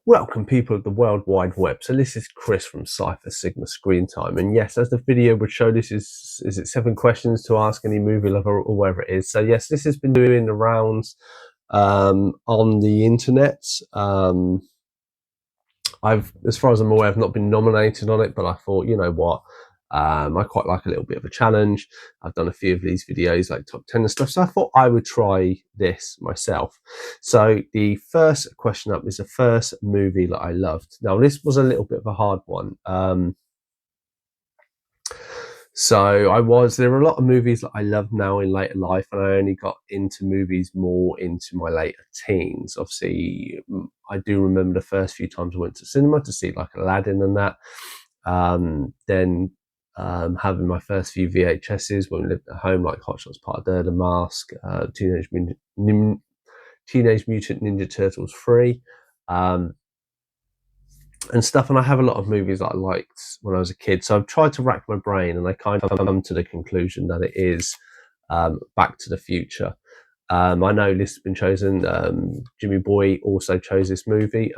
Welcome people of the World Wide Web. So this is Chris from Cypher Sigma Screen Time, and yes, as the video would show, this is it 7 questions to ask any movie lover or whatever it is. So yes, this has been doing the rounds on the internet. As far as I'm aware, I've not been nominated on it, but I thought, you know what, I quite like a little bit of a challenge. I've done a few of these videos like top 10 and stuff, so I thought I would try this myself. So the first question up is the first movie that I loved. Now this was a little bit of a hard one. There are a lot of movies that I love now in later life, and I only got into movies more into my later teens. Obviously, I do remember the first few times I went to cinema to see like Aladdin and that. Then having my first few VHSs when we lived at home, like Hot Shots Part Deux, The Mask, Teenage Mutant Ninja Turtles 3, and stuff. And I have a lot of movies that I liked when I was a kid, so I've tried to rack my brain, and I kind of come to the conclusion that it is Back to the Future. I know this has been chosen. Jimmy Boy also chose this movie.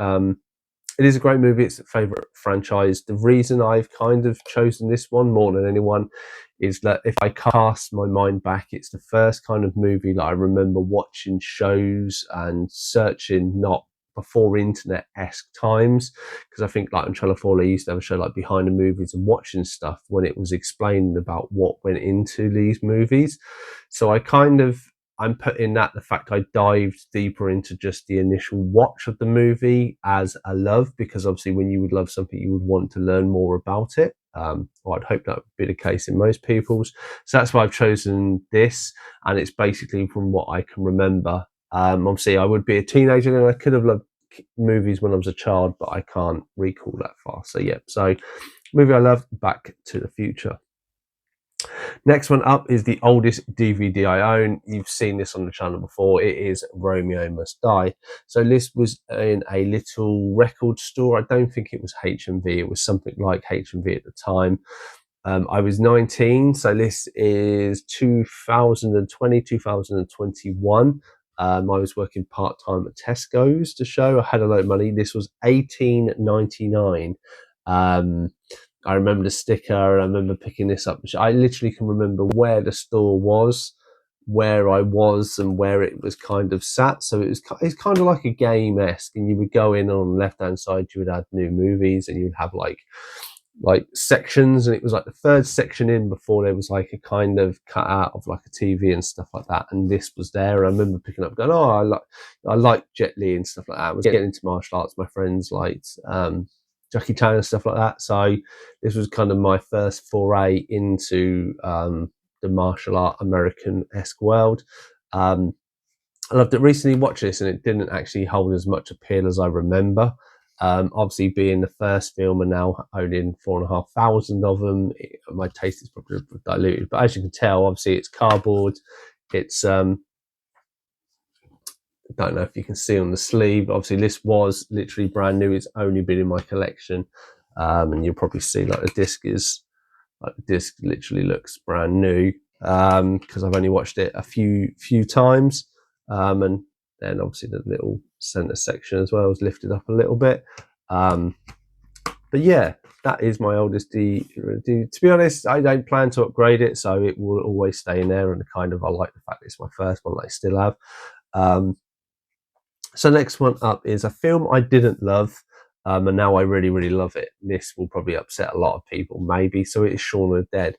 It is a great movie. It's a favourite franchise. The reason I've kind of chosen this one more than anyone is that if I cast my mind back, it's the first kind of movie that I remember watching shows and searching not before internet-esque times, because I think like on Channel 4 they used to have a show like Behind the Movies and watching stuff when it was explaining about what went into these movies. So I'm putting that the fact I dived deeper into just the initial watch of the movie as a love, because obviously when you would love something, you would want to learn more about it. Well, I'd hope that would be the case in most people's. So that's why I've chosen this, and it's basically from what I can remember. Obviously, I would be a teenager and I could have loved movies when I was a child, but I can't recall that far. So yeah, so movie I loved, Back to the Future. Next one up is the oldest DVD I own. You've seen this on the channel before. It is Romeo Must Die. So this was in a little record store. I don't think it was HMV. It was something like HMV at the time. I was 19, so this is 2020, 2021. I was working part-time at Tesco's to show. I had a lot of money. This was $18.99. I remember the sticker, and I remember picking this up. I literally can remember where the store was, where I was, and where it was kind of sat. So it's kind of like a game-esque, and you would go in on the left-hand side, you would add new movies, and you would have like sections, and it was like the third section in before there was like a kind of cut out of like a TV and stuff like that, and this was there. I remember picking up going, oh, I like Jet Li and stuff like that. I was getting into martial arts. My friends liked Jackie Chan and stuff like that, so this was kind of my first foray into the martial art American-esque world. I loved it. Recently watched this and it didn't actually hold as much appeal as I remember. Obviously being the first film and now owning 4,500 of them, my taste is probably diluted, but as you can tell, obviously it's cardboard. It's I don't know if you can see on the sleeve, obviously this was literally brand new. It's only been in my collection, and you'll probably see like the disc literally looks brand new, because I've only watched it a few times, and then obviously the little center section as well is lifted up a little bit. But yeah, that is my oldest DVD. To be honest, I don't plan to upgrade it, so it will always stay in there, and kind of I like the fact that it's my first one that I still have. So next one up is a film I didn't love, and now I really, really love it. This will probably upset a lot of people, maybe. So it is Shaun of the Dead.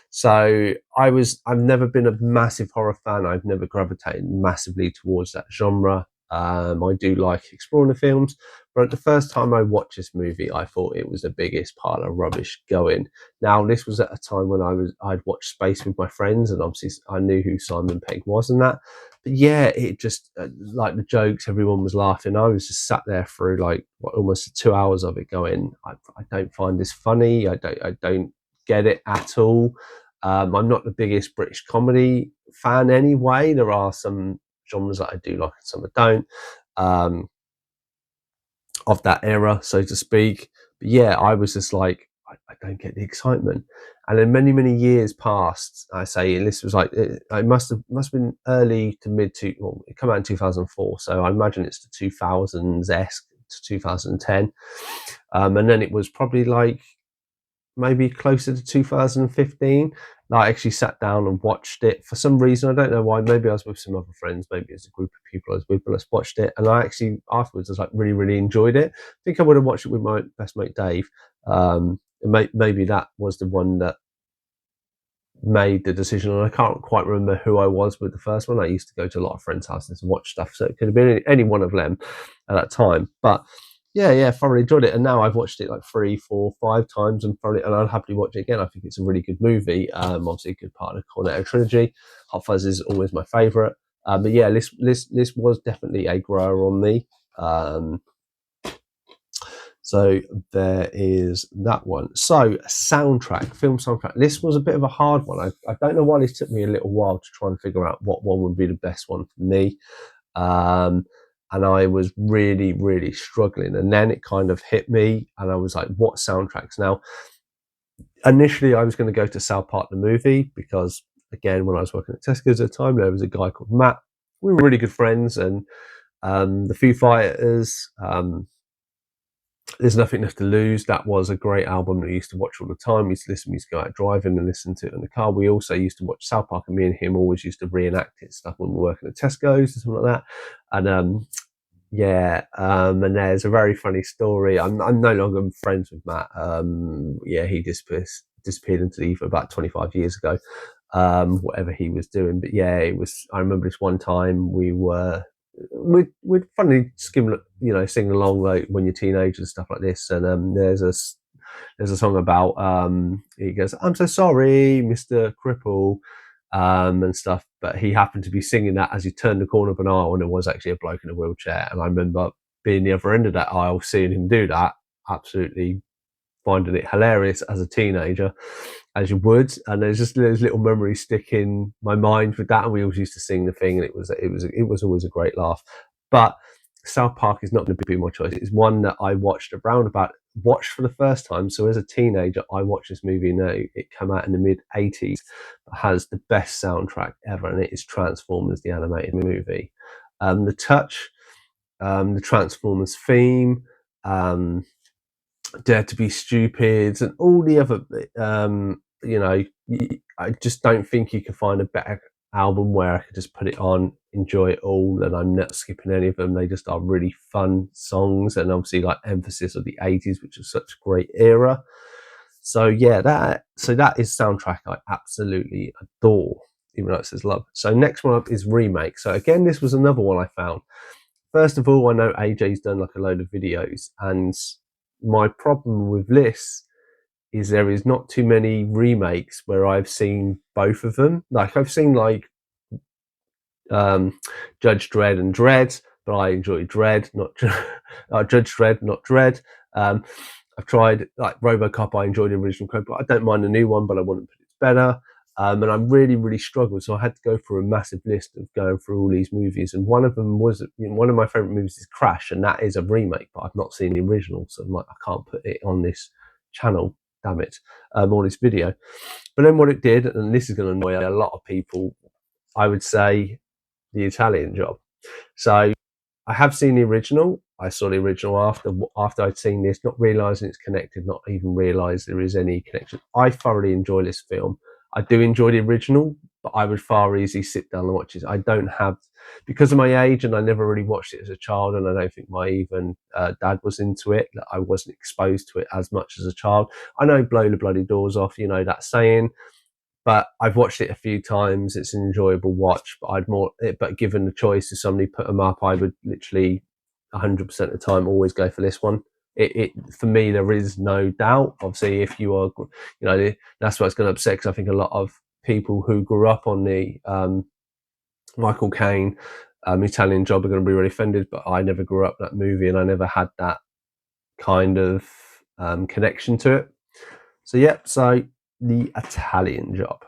So I've never been a massive horror fan. I've never gravitated massively towards that genre. I do like exploring the films, but the first time I watched this movie, I thought it was the biggest pile of rubbish going. Now, this was at a time when I'd watched Space with my friends, and obviously I knew who Simon Pegg was and that. But yeah, it just like the jokes, everyone was laughing. I was just sat there through like almost 2 hours of it, going, I don't find this funny. I don't get it at all. I'm not the biggest British comedy fan anyway. There are some genres that I do like and some I don't, of that era, so to speak. But yeah, I was just like, I don't get the excitement. And then many years passed. I say, and this was like, it must have been early to mid to, well, it came out in 2004, so I imagine it's the 2000s-esque to 2010. And then it was probably like maybe closer to 2015 that I actually sat down and watched it. For some reason, I don't know why, maybe I was with some other friends, maybe it's a group of people I was with, but I watched it, and I actually afterwards was like really enjoyed it. I think I would have watched it with my best mate Dave. Maybe that was the one that made the decision, and I can't quite remember who I was with the first one. I used to go to a lot of friends' houses and watch stuff, so it could have been any one of them at that time. But yeah, thoroughly enjoyed it, and now I've watched it like 3, 4, 5 times, and I'll happily watch it again. I think it's a really good movie. Obviously a good part of the Cornetto trilogy. Hot Fuzz is always my favourite. But yeah, this was definitely a grower on me. So there is that one. So soundtrack, film soundtrack. This was a bit of a hard one. I don't know why this took me a little while to try and figure out what one would be the best one for me. And I was really struggling. And then it kind of hit me, and I was like, what soundtracks? Now, initially I was going to go to South Park the movie, because again, when I was working at Tesco's at the time, there was a guy called Matt. We were really good friends, and the Foo Fighters, There's Nothing Left to Lose. That was a great album that we used to watch all the time. We used to go out driving and listen to it in the car. We also used to watch South Park, and me and him always used to reenact it stuff when we were working at Tesco's and something like that. And and there's a very funny story. I'm no longer friends with Matt. He disappeared into the ether about 25 years ago. Whatever he was doing, but yeah, it was. I remember this one time we'd funny sing along like when you're teenagers and stuff like this. And there's a song about he goes, "I'm so sorry, Mr. Cripple," and stuff. But he happened to be singing that as he turned the corner of an aisle, and there was actually a bloke in a wheelchair. And I remember being the other end of that aisle, seeing him do that, absolutely finding it hilarious as a teenager, as you would. And there's little memories stick in my mind with that. And we always used to sing the thing, and it was always a great laugh. But South Park is not going to be my choice. It's one that I watched for the first time. So as a teenager, I watched this movie. Now it came out in the mid 80s. It has the best soundtrack ever, and it is Transformers, the animated movie. The Touch, the Transformers theme, Dare to Be Stupid, and all the other, I just don't think you can find a better album where I could just put it on, enjoy it all, and I'm not skipping any of them. They just are really fun songs, and obviously like emphasis of the 80s, which was such a great era. So yeah, that is soundtrack I absolutely adore, even though it says love. So next one up is remake. So again, this was another one I found. First of all, I know AJ's done like a load of videos, and my problem with this is there is not too many remakes where I've seen both of them. Like I've seen like Judge Dredd and Dredd, but I enjoy Dredd, not Judge Dredd, not Dredd. I've tried like RoboCop. I enjoyed the original code, but I don't mind the new one, but I want to put it better. And I really struggled, so I had to go through a massive list of going through all these movies. And one of them was, one of my favorite movies is Crash, and that is a remake, but I've not seen the original, so I'm like, I can't put it on this channel, damn it, on this video. But then what it did, and this is going to annoy a lot of people, I would say The Italian Job. So I have seen the original. I saw the original after I'd seen this, not realising it's connected, not even realise there is any connection. I thoroughly enjoy this film. I do enjoy the original, but I would far easily sit down and watch it. I don't have, because of my age, and I never really watched it as a child, and I don't think my even dad was into it, that I wasn't exposed to it as much as a child. I know blow the bloody doors off, that saying, but I've watched it a few times. It's an enjoyable watch, but given the choice, if somebody put them up, I would literally 100% of the time always go for this one. It for me, there is no doubt. Obviously, if you are, that's what's going to upset, because I think a lot of people who grew up on the Michael Caine Italian Job are going to be really offended, but I never grew up that movie, and I never had that kind of connection to it. So so The Italian Job.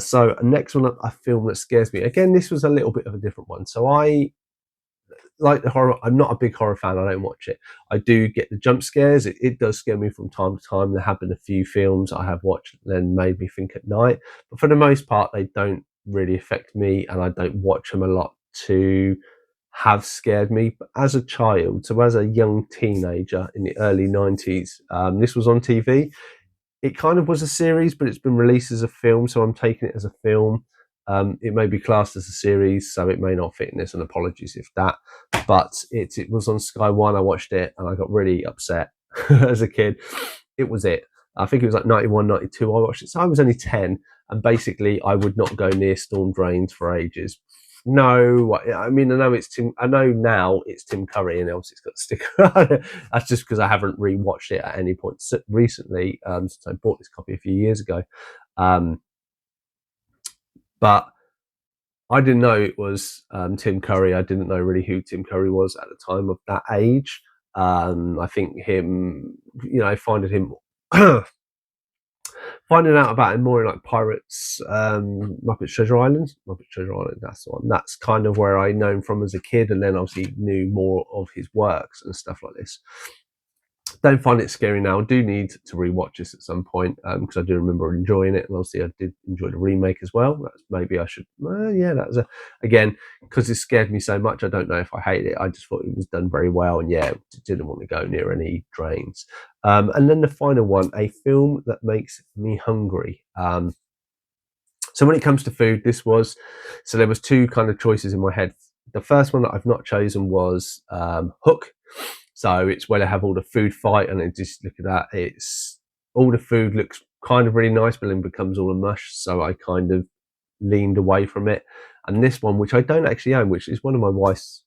So next one, a film that scares me. Again, this was a little bit of a different one. So I like the horror. I'm not a big horror fan. I don't watch it. I do get the jump scares. It does scare me from time to time. There have been a few films I have watched and then made me think at night. But for the most part, they don't really affect me, and I don't watch them a lot to have scared me. But as a child, so as a young teenager in the early 90s, this was on TV. It kind of was a series, but it's been released as a film, so I'm taking it as a film. It may be classed as a series, so it may not fit in this, and apologies if that. But it was on Sky One. I watched it, and I got really upset as a kid. It was it. I think it was like 91, 92. I watched it, so I was only 10, and basically I would not go near storm drains for ages. No, I mean, I know it's Tim. I know now it's Tim Curry, and obviously it's got a sticker on it. That's just because I haven't rewatched it at any point recently, since I bought this copy a few years ago. But I didn't know it was Tim Curry. I didn't know really who Tim Curry was at the time of that age. I think him, finding him. Finding out about him more in like Pirates, Muppet Treasure Island. Muppet Treasure Island, that's the one. That's kind of where I know him from as a kid, and then obviously knew more of his works and stuff like this. Don't find it scary now. I do need to rewatch this at some point, because I do remember enjoying it, and obviously I did enjoy the remake as well. Maybe I should, that was again, because it scared me so much. I don't know if I hate it. I just thought it was done very well, and didn't want to go near any drains. And then the final one, a film that makes me hungry. So when it comes to food, there was two kind of choices in my head. The first one that I've not chosen was Hook. So it's where they have all the food fight, and just look at that. It's all the food looks kind of really nice, but then becomes all a mush. So I kind of leaned away from it. And this one, which I don't actually own, which is one of my wife's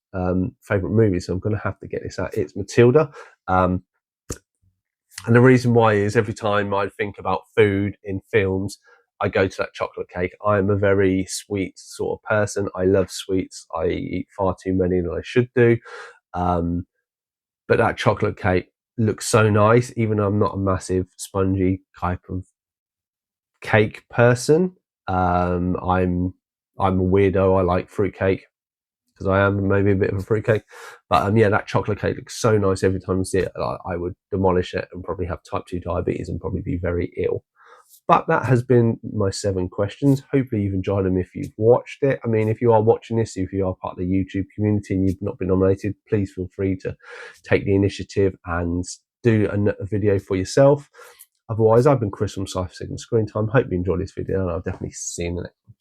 favorite movies, so I'm going to have to get this out. It's Matilda. And the reason why is every time I think about food in films, I go to that chocolate cake. I am a very sweet sort of person. I love sweets. I eat far too many than I should do. But that chocolate cake looks so nice, even though I'm not a massive spongy type of cake person. I'm a weirdo. I like fruitcake because I am maybe a bit of a fruitcake. But that chocolate cake looks so nice every time I see it. I would demolish it and probably have type 2 diabetes and probably be very ill. But that has been my 7 questions. Hopefully you've enjoyed them if you've watched it. I mean, if you are watching this, if you are part of the YouTube community and you've not been nominated, please feel free to take the initiative and do a video for yourself. Otherwise, I've been Chris from Cypher Signal Screen Time. Hope you enjoyed this video, and I'll definitely see you in the next one.